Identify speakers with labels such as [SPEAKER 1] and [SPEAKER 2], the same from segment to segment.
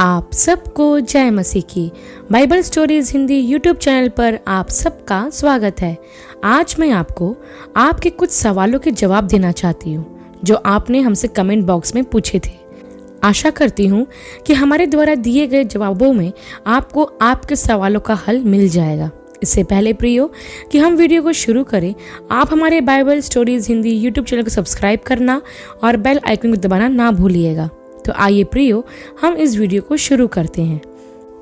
[SPEAKER 1] आप सबको जय मसीह की Bible stories Hindi YouTube channel पर आप सबका स्वागत है। आज मैं आपको आपके कुछ सवालों के जवाब देना चाहती हूँ जो आपने हमसे कमेंट बॉक्स में पूछे थे। आशा करती हूँ कि हमारे द्वारा दिए गए जवाबों में आपको आपके सवालों का हल मिल जाएगा। इससे पहले प्रियो कि हम वीडियो को शुरू करें, आप हमारे Bible stories Hindi YouTube channel को सब्सक्राइब करना और बेल आइकन को दबाना ना भूलिएगा। तो आइए प्रियो हम इस वीडियो को शुरू करते हैं।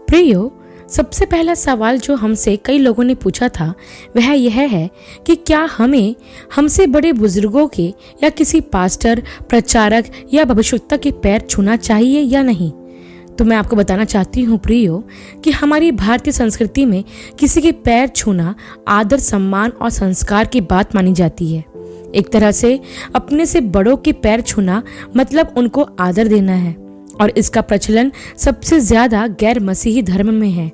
[SPEAKER 1] प्रियो, सबसे पहला सवाल जो हमसे कई लोगों ने पूछा था वह यह है कि क्या हमें हमसे बड़े बुजुर्गों के या किसी पास्टर, प्रचारक या भविष्यवक्ता के पैर छूना चाहिए या नहीं। तो मैं आपको बताना चाहती हूँ प्रियो कि हमारी भारतीय संस्कृति में किसी के पैर छूना आदर, सम्मान और संस्कार की बात मानी जाती है। एक तरह से अपने से बड़ों के पैर छूना मतलब उनको आदर देना है और इसका प्रचलन सबसे ज्यादा गैर मसीही धर्म में है।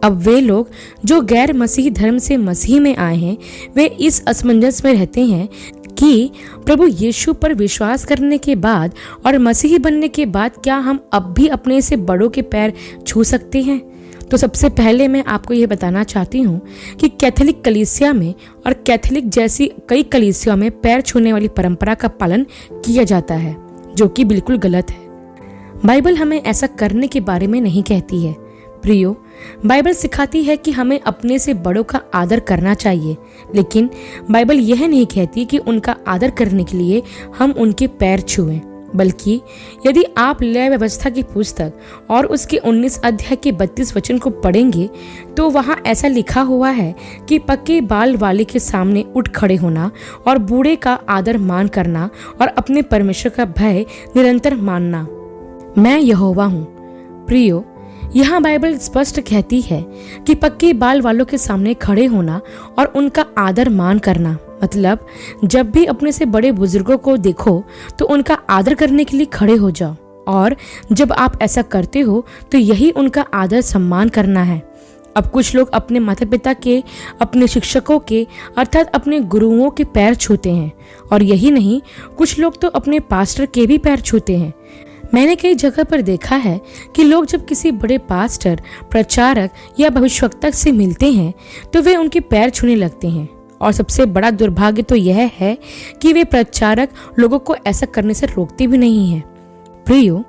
[SPEAKER 1] अब वे लोग जो गैर मसीही धर्म से मसीह में आए हैं वे इस असमंजस में रहते हैं कि प्रभु यीशु पर विश्वास करने के बाद और मसीही बनने के बाद क्या हम अब भी अपने से बड़ों के पैर छू सकते हैं। तो सबसे पहले मैं आपको यह बताना चाहती हूँ कि कैथोलिक कलीसिया में और कैथोलिक जैसी कई कलीसियाओं में पैर छूने वाली परंपरा का पालन किया जाता है, जो कि बिल्कुल गलत है। बाइबल हमें ऐसा करने के बारे में नहीं कहती है। प्रियो, बाइबल सिखाती है कि हमें अपने से बड़ों का आदर करना चाहिए, लेकिन बाइबल यह नहीं कहती कि उनका आदर करने के लिए हम उनके पैर छुएं। बल्कि यदि आप लय व्यवस्था की पुस्तक और उसके 19 अध्याय के 32 वचन को पढ़ेंगे तो वहां ऐसा लिखा हुआ है कि पक्के बाल वाले के सामने उठ खड़े होना और बूढ़े का आदर मान करना और अपने परमेश्वर का भय निरंतर मानना। मैं यहोवा हूँ। प्रियो, यहाँ बाइबल स्पष्ट कहती है कि पक्के बाल वालों के सामने खड़े होना और उनका आदर मान करना मतलब जब भी अपने से बड़े बुजुर्गों को देखो तो उनका आदर करने के लिए खड़े हो जाओ, और जब आप ऐसा करते हो तो यही उनका आदर सम्मान करना है। अब कुछ लोग अपने माता पिता के, अपने शिक्षकों के अर्थात अपने गुरुओं के पैर छूते हैं, और यही नहीं, कुछ लोग तो अपने पास्टर के भी पैर छूते हैं। मैंने कई जगह पर देखा है कि लोग जब किसी बड़े पास्टर, प्रचारक या भविष्यवक्ता से मिलते हैं तो वे उनके पैर छूने लगते हैं, और सबसे बड़ा दुर्भाग्य तो यह है कि वे प्रचारक लोगों को ऐसा करने से रोकते भी नहीं हैं। प्रियो,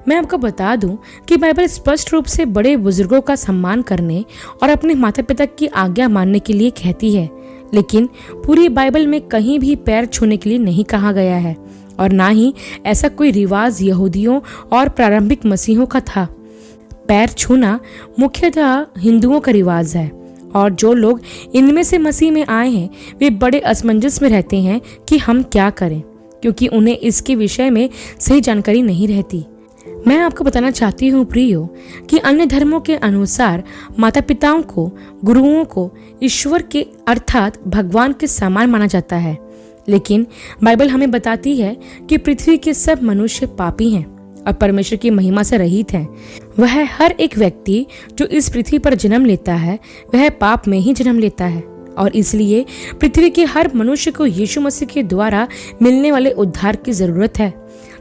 [SPEAKER 1] मैं आपको बता दूं कि बाइबल स्पष्ट रूप से बड़े बुजुर्गों का सम्मान करने और अपने माता पिता की आज्ञा मानने के लिए कहती है, लेकिन पूरी बाइबल में कहीं भी पैर छूने के लिए नहीं कहा गया है, और ना ही ऐसा कोई रिवाज यहूदियों और प्रारंभिक मसीहों का था। पैर छूना मुख्यतः हिंदुओं का रिवाज है, और जो लोग इनमें से मसीह में आए हैं वे बड़े असमंजस में रहते हैं कि हम क्या करें, क्योंकि उन्हें इसके विषय में सही जानकारी नहीं रहती। मैं आपको बताना चाहती हूँ प्रियो कि अन्य धर्मों के अनुसार माता पिताओं को, गुरुओं को ईश्वर के अर्थात भगवान के समान माना जाता है, लेकिन बाइबल हमें बताती है कि पृथ्वी के सब मनुष्य पापी हैं और परमेश्वर की महिमा से रहित हैं। वह हर एक व्यक्ति जो इस पृथ्वी पर जन्म लेता है वह पाप में ही जन्म लेता है, और इसलिए पृथ्वी के हर मनुष्य को यीशु मसीह के द्वारा मिलने वाले उद्धार की जरूरत है,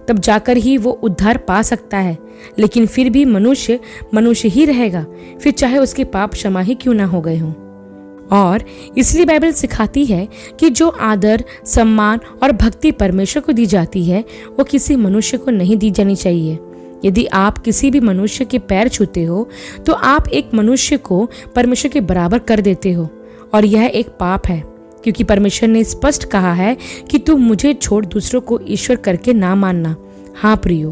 [SPEAKER 1] तब जाकर ही वो उद्धार पा सकता है। लेकिन फिर भी मनुष्य मनुष्य ही रहेगा, फिर चाहे उसके पाप क्षमा ही क्यों ना हो गए हों। और इसलिए बाइबल सिखाती है कि जो आदर, सम्मान और भक्ति परमेश्वर को दी जाती है वो किसी मनुष्य को नहीं दी जानी चाहिए। यदि आप किसी भी मनुष्य के पैर छूते हो तो आप एक मनुष्य को परमेश्वर के बराबर कर देते हो, और यह एक पाप है, क्योंकि परमेश्वर ने स्पष्ट कहा है कि तू मुझे छोड़ दूसरों को ईश्वर करके ना मानना। हाँ प्रियो,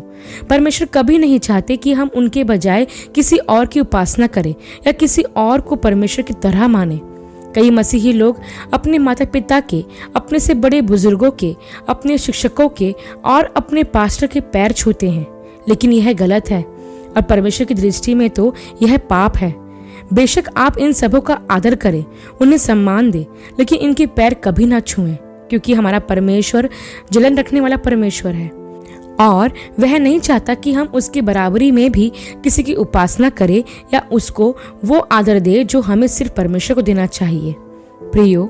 [SPEAKER 1] परमेश्वर कभी नहीं चाहते कि हम उनके बजाय किसी और की उपासना करें या किसी और को परमेश्वर की तरह माने। कई मसीही लोग अपने माता पिता के, अपने से बड़े बुजुर्गों के, अपने शिक्षकों के और अपने पास्टर के पैर छूते हैं, लेकिन यह गलत है और परमेश्वर की दृष्टि में तो यह पाप है। बेशक आप इन सबों का आदर करें, उन्हें सम्मान दें, लेकिन इनके पैर कभी ना छुएं, क्योंकि हमारा परमेश्वर जलन रखने वाला परमेश्वर है और वह नहीं चाहता कि हम उसकी बराबरी में भी किसी की उपासना करें या उसको वो आदर दे जो हमें सिर्फ परमेश्वर को देना चाहिए। प्रियो,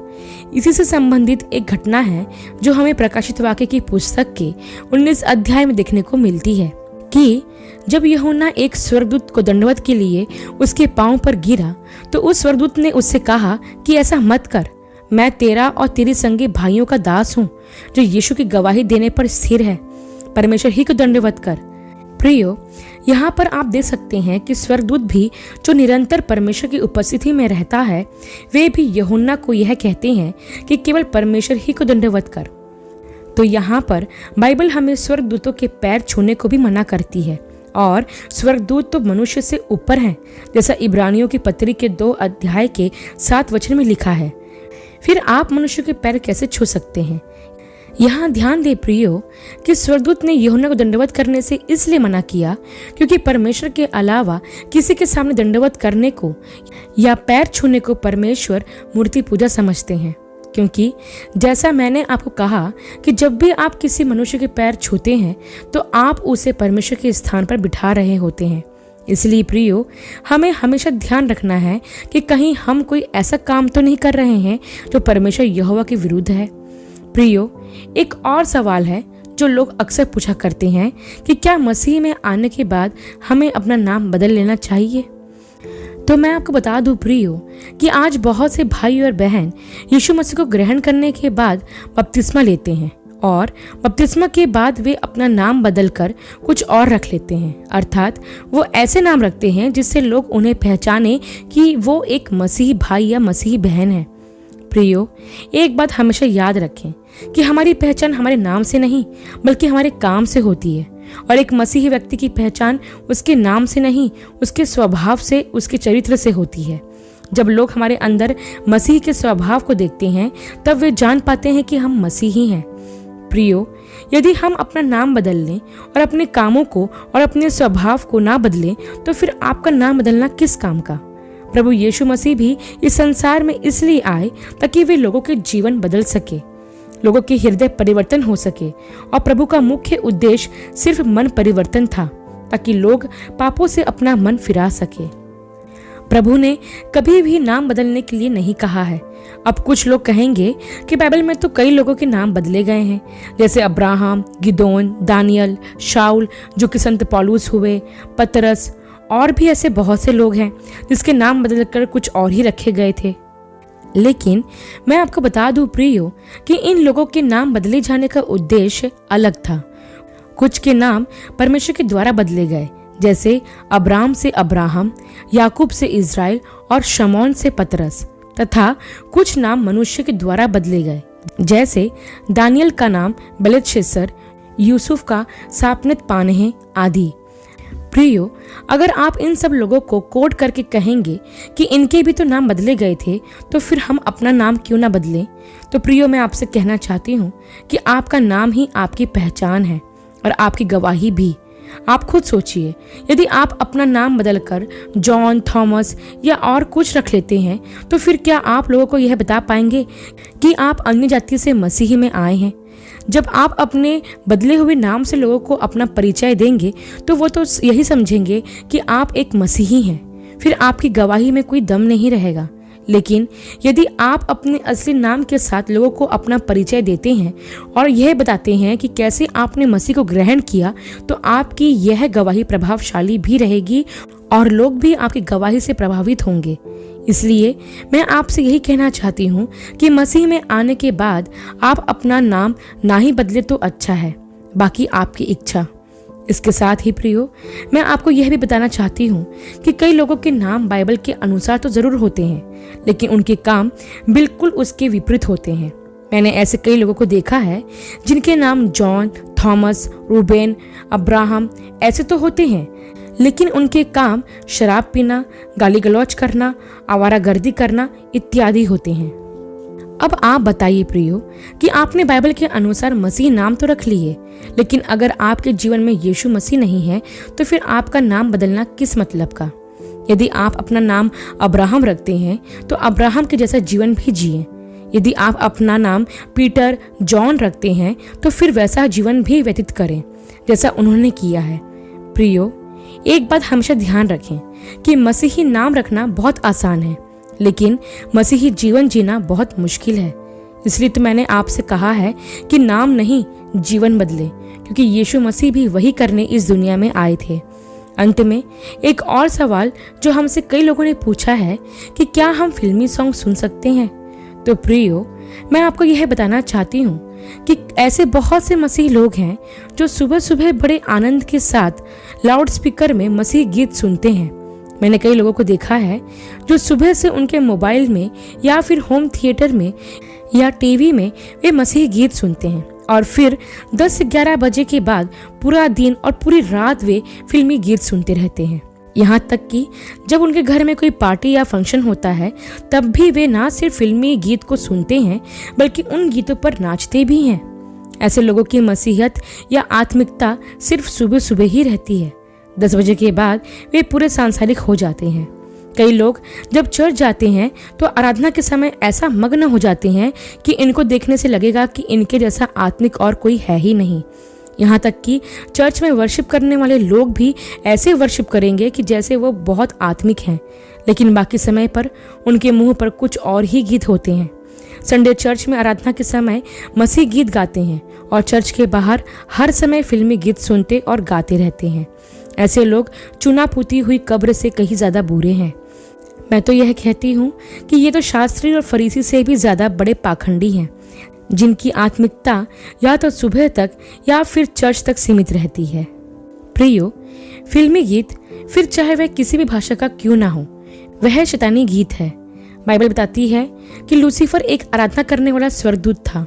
[SPEAKER 1] इसी से संबंधित एक घटना है जो हमें प्रकाशित वाक्य की पुस्तक के 19 अध्याय में देखने को मिलती है। कि जब यूहन्ना एक स्वर्गदूत को दंडवत के लिए उसके पांव पर गिरा तो उस स्वर्गदूत ने उससे कहा कि ऐसा मत कर, मैं तेरा और तेरे संगी भाइयों का दास हूं जो यीशु की गवाही देने पर स्थिर है, परमेश्वर ही को दंडवत कर। प्रियो, यहाँ पर आप देख सकते हैं कि स्वर्गदूत भी जो निरंतर परमेश्वर की उपस्थिति में रहता है, वे भी यूहन्ना को यह कहते हैं कि केवल परमेश्वर ही को दंडवत कर। तो यहाँ पर बाइबल हमें स्वर्गदूतों के पैर छूने को भी मना करती है, और स्वर्गदूत तो मनुष्य से ऊपर हैं, जैसा इब्रानियों की पत्री के 2 अध्याय के 7 वचन में लिखा है। फिर आप मनुष्य के पैर कैसे छू सकते हैं? यहाँ ध्यान दे प्रियो कि स्वर्गदूत ने यूहन्ना को दंडवत करने से इसलिए मना किया क्योंकि परमेश्वर के अलावा किसी के सामने दंडवत करने को या पैर छूने को परमेश्वर मूर्ति पूजा समझते हैं। क्योंकि जैसा मैंने आपको कहा कि जब भी आप किसी मनुष्य के पैर छूते हैं तो आप उसे परमेश्वर के स्थान पर बिठा रहे होते हैं। इसलिए प्रियो, हमें हमेशा ध्यान रखना है कि कहीं हम कोई ऐसा काम तो नहीं कर रहे हैं जो परमेश्वर यहोवा के विरुद्ध है। प्रियो, एक और सवाल है जो लोग अक्सर पूछा करते हैं कि क्या मसीह में आने के बाद हमें अपना नाम बदल लेना चाहिए? तो मैं आपको बता दूं प्रियो कि आज बहुत से भाई और बहन यीशु मसीह को ग्रहण करने के बाद बपतिस्मा लेते हैं, और बपतिस्मा के बाद वे अपना नाम बदलकर कुछ और रख लेते हैं, अर्थात वो ऐसे नाम रखते हैं जिससे लोग उन्हें पहचाने कि वो एक मसीही भाई या मसीही बहन है। प्रियो, एक बात हमेशा याद रखें कि हमारी पहचान हमारे नाम से नहीं बल्कि हमारे काम से होती है, और एक मसीही व्यक्ति की पहचान उसके नाम से नहीं, उसके स्वभाव से, उसके चरित्र से होती है। जब लोग हमारे अंदर मसीह के स्वभाव को देखते हैं तब वे जान पाते हैं कि हम मसीही हैं। प्रियो, यदि हम अपना नाम बदल लें और अपने कामों को और अपने स्वभाव को ना बदलें तो फिर आपका नाम बदलना किस काम का? प्रभु यीशु मसीह भी इस संसार में इसलिए आए ताकि वे लोगों के जीवन बदल सके, लोगों के हृदय परिवर्तन हो सके, और प्रभु का मुख्य उद्देश्य सिर्फ मन परिवर्तन था ताकि लोग पापों से अपना मन फिरा सके। प्रभु ने कभी भी नाम बदलने के लिए नहीं कहा है। अब कुछ लोग कहेंगे कि बाइबल में तो कई लोगों के नाम बदले गए हैं, जैसे अब्राहम, गिदोन, दानियल, शाऊल जो कि संत पौलुस हुए, पतरस, और भी ऐसे बहुत से लोग हैं जिसके नाम बदलकर कुछ और ही रखे गए थे। लेकिन मैं आपको बता दूं प्रियो कि इन लोगों के नाम बदले जाने का उद्देश्य अलग था। कुछ के नाम परमेश्वर के द्वारा बदले गए, जैसे अब्राम से अब्राहम, याकूब से इज़राइल और शमौन से पतरस, तथा कुछ नाम मनुष्य के द्वारा बदले गए, जैसे दानियल का नाम बेलतशस्सर, यूसुफ का सापनत पानहे आदि। प्रियो, अगर आप इन सब लोगों को कोट करके कहेंगे कि इनके भी तो नाम बदले गए थे तो फिर हम अपना नाम क्यों ना बदलें? तो प्रियो, मैं आपसे कहना चाहती हूँ कि आपका नाम ही आपकी पहचान है और आपकी गवाही भी। आप खुद सोचिए, यदि आप अपना नाम बदलकर जॉन, थॉमस या और कुछ रख लेते हैं तो फिर क्या आप लोगों को यह बता पाएंगे कि आप अन्य जाति से मसीह में आए हैं? जब आप अपने बदले हुए नाम से लोगों को अपना परिचय देंगे तो वो तो यही समझेंगे कि आप एक मसीही हैं, फिर आपकी गवाही में कोई दम नहीं रहेगा। लेकिन यदि आप अपने असली नाम के साथ लोगों को अपना परिचय देते हैं और यह बताते हैं कि कैसे आपने मसीह को ग्रहण किया, तो आपकी यह गवाही प्रभावशाली भी रहेगी और लोग भी आपकी गवाही से प्रभावित होंगे। इसलिए मैं आपसे यही कहना चाहती हूँ कि मसीह में आने के बाद आप अपना नाम ना ही बदले तो अच्छा है, बाकी आपकी इच्छा। इसके साथ ही प्रियो, मैं आपको यह भी बताना चाहती हूँ कि कई लोगों के नाम बाइबल के अनुसार तो जरूर होते हैं, लेकिन उनके काम बिल्कुल उसके विपरीत होते हैं। मैंने ऐसे कई लोगों को देखा है जिनके नाम जॉन, थॉमस, रूबेन, अब्राहम ऐसे तो होते हैं, लेकिन उनके काम शराब पीना, गाली गलौज करना, आवारागर्दी करना इत्यादि होते हैं। अब आप बताइए प्रियो कि आपने बाइबल के अनुसार मसीह नाम तो रख लिए, लेकिन अगर आपके जीवन में यीशु मसीह नहीं है तो फिर आपका नाम बदलना किस मतलब का? यदि आप अपना नाम अब्राहम रखते हैं तो अब्राहम के जैसा जीवन भी जिए। यदि आप अपना नाम पीटर, जॉन रखते हैं तो फिर वैसा जीवन भी व्यतीत करें जैसा उन्होंने किया है। प्रियो, एक बात हमेशा ध्यान रखें कि मसीही नाम रखना बहुत आसान है, लेकिन मसीही जीवन जीना बहुत मुश्किल है। इसलिए तो मैंने आपसे कहा है कि नाम नहीं, जीवन बदले, क्योंकि यीशु मसीह भी वही करने इस दुनिया में आए थे। अंत में एक और सवाल जो हमसे कई लोगों ने पूछा है कि क्या हम फिल्मी सॉन्ग सुन सकते हैं। तो प्रियो, मैं आपको यह बताना चाहती हूँ कि ऐसे बहुत से मसीह लोग हैं जो सुबह सुबह बड़े आनंद के साथ लाउड स्पीकर में मसीह गीत सुनते हैं। मैंने कई लोगों को देखा है जो सुबह से उनके मोबाइल में या फिर होम थिएटर में या टीवी में वे मसीह गीत सुनते हैं और फिर 10 से 11 बजे के बाद पूरा दिन और पूरी रात वे फिल्मी गीत सुनते रहते हैं। यहाँ तक कि जब उनके घर में कोई पार्टी या फंक्शन होता है तब भी वे ना सिर्फ फिल्मी गीत को सुनते हैं बल्कि उन गीतों पर नाचते भी हैं। ऐसे लोगों की मसीहत या आत्मिकता सिर्फ सुबह सुबह ही रहती है। 10 बजे के बाद वे पूरे सांसारिक हो जाते हैं। कई लोग जब चर्च जाते हैं तो आराधना के समय ऐसा मग्न हो जाते हैं कि इनको देखने से लगेगा कि इनके जैसा आत्मिक और कोई है ही नहीं। यहाँ तक कि चर्च में वर्शिप करने वाले लोग भी ऐसे वर्शिप करेंगे कि जैसे वो बहुत आत्मिक हैं, लेकिन बाकी समय पर उनके मुंह पर कुछ और ही गीत होते हैं। संडे चर्च में आराधना के समय मसीह गीत गाते हैं और चर्च के बाहर हर समय फिल्मी गीत सुनते और गाते रहते हैं। ऐसे लोग चुना पुती हुई कब्र से कहीं ज्यादा बुरे हैं। मैं तो यह कहती हूँ कि ये तो शास्त्री और फरीसी से भी ज्यादा बड़े पाखंडी हैं, जिनकी आत्मिकता या तो सुबह तक या फिर चर्च तक सीमित रहती है। प्रियो, फिल्मी गीत फिर चाहे वह किसी भी भाषा का क्यों ना हो, वह शैतानी गीत है। बाइबल बताती है कि लूसीफर एक आराधना करने वाला स्वर्गदूत था।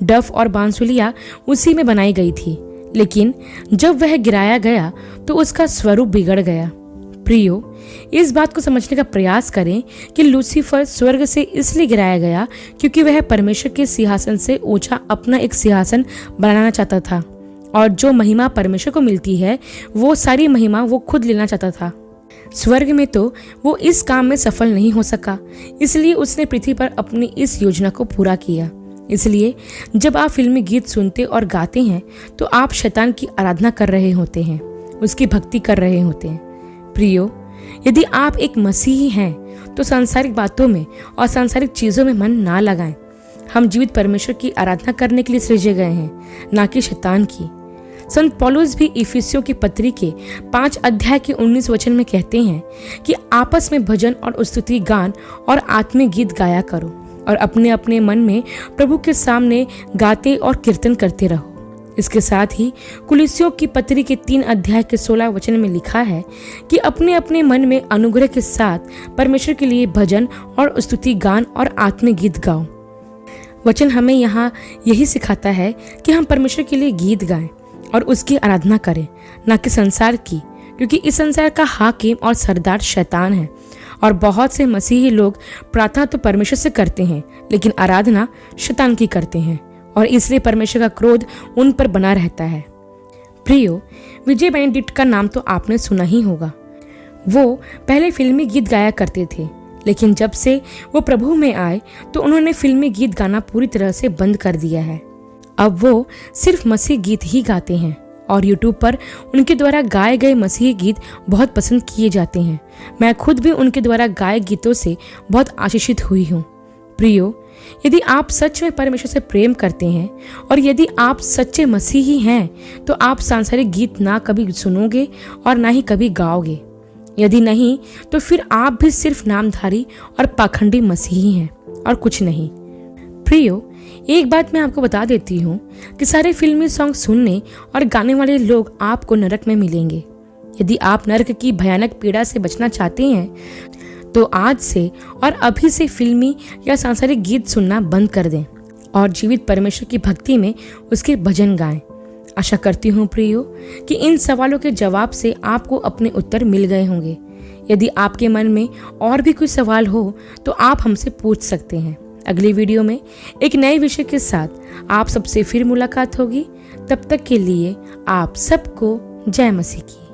[SPEAKER 1] डफ और बांसुलिया उसी में बनाई गई थी, लेकिन जब वह गिराया गया तो उसका स्वरूप बिगड़ गया। प्रियो, इस बात को समझने का प्रयास करें कि लूसीफर स्वर्ग से इसलिए गिराया गया क्योंकि वह परमेश्वर के सिंहासन से ऊंचा अपना एक सिंहासन बनाना चाहता था और जो महिमा परमेश्वर को मिलती है वो सारी महिमा वो खुद लेना चाहता था। स्वर्ग में तो वो इस काम में सफल नहीं हो सका, इसलिए उसने पृथ्वी पर अपनी इस योजना को पूरा किया। इसलिए जब आप फिल्मी गीत सुनते और गाते हैं तो आप शैतान की आराधना कर रहे होते हैं, उसकी भक्ति कर रहे होते हैं। प्रियो, यदि आप एक मसीही हैं तो सांसारिक बातों में और सांसारिक चीजों में मन ना लगाएं। हम जीवित परमेश्वर की आराधना करने के लिए सृजे गए हैं, ना कि शैतान की। संत पौलुस भी इफिसियों की पत्री के 5 अध्याय के 19 वचन में कहते हैं कि आपस में भजन और स्तुति गान और आत्मिक गीत गाया करो और अपने अपने मन में प्रभु के सामने गाते और कीर्तन करते रहो। इसके साथ ही कुलिसियों की पत्री के 3 अध्याय के 16 वचन में लिखा है कि अपने अपने मन में अनुग्रह के साथ परमेश्वर के लिए भजन और स्तुति गान और आत्मिक गीत गाओ। वचन हमें यहाँ यही सिखाता है कि हम परमेश्वर के लिए गीत गाएं और उसकी आराधना करें, ना कि संसार की, क्योंकि इस संसार का हाकिम और सरदार शैतान है। और बहुत से मसीही लोग प्रार्थना तो परमेश्वर से करते हैं लेकिन आराधना शैतान की करते हैं और इसलिए परमेश्वर का क्रोध उन पर बना रहता है। प्रियो, विजय बेनेडिक्ट का नाम तो आपने सुना ही होगा। वो पहले फिल्मी गीत गाया करते थे, लेकिन जब से वो प्रभु में आए तो उन्होंने फिल्मी गीत गाना पूरी तरह से बंद कर दिया है। अब वो सिर्फ मसीह गीत ही गाते हैं और यूट्यूब पर उनके द्वारा गाए गए मसीही गीत बहुत पसंद किए जाते हैं। मैं खुद भी उनके द्वारा गाए गीतों से बहुत आशीषित हुई हूँ। प्रियो, यदि आप सच में परमेश्वर से प्रेम करते हैं और यदि आप सच्चे मसीही हैं तो आप सांसारिक गीत ना कभी सुनोगे और ना ही कभी गाओगे। यदि नहीं तो फिर आप भी सिर्फ नामधारी और पाखंडी मसीही हैं और कुछ नहीं। प्रियो, एक बात मैं आपको बता देती हूँ कि सारे फिल्मी सॉन्ग सुनने और गाने वाले लोग आपको नरक में मिलेंगे। यदि आप नरक की भयानक पीड़ा से बचना चाहते हैं तो आज से और अभी से फिल्मी या सांसारिक गीत सुनना बंद कर दें और जीवित परमेश्वर की भक्ति में उसके भजन गाएं। आशा करती हूँ प्रियो कि इन सवालों के जवाब से आपको अपने उत्तर मिल गए होंगे। यदि आपके मन में और भी कोई सवाल हो तो आप हमसे पूछ सकते हैं। अगली वीडियो में एक नए विषय के साथ आप सबसे फिर मुलाकात होगी। तब तक के लिए आप सबको जय मसीह की।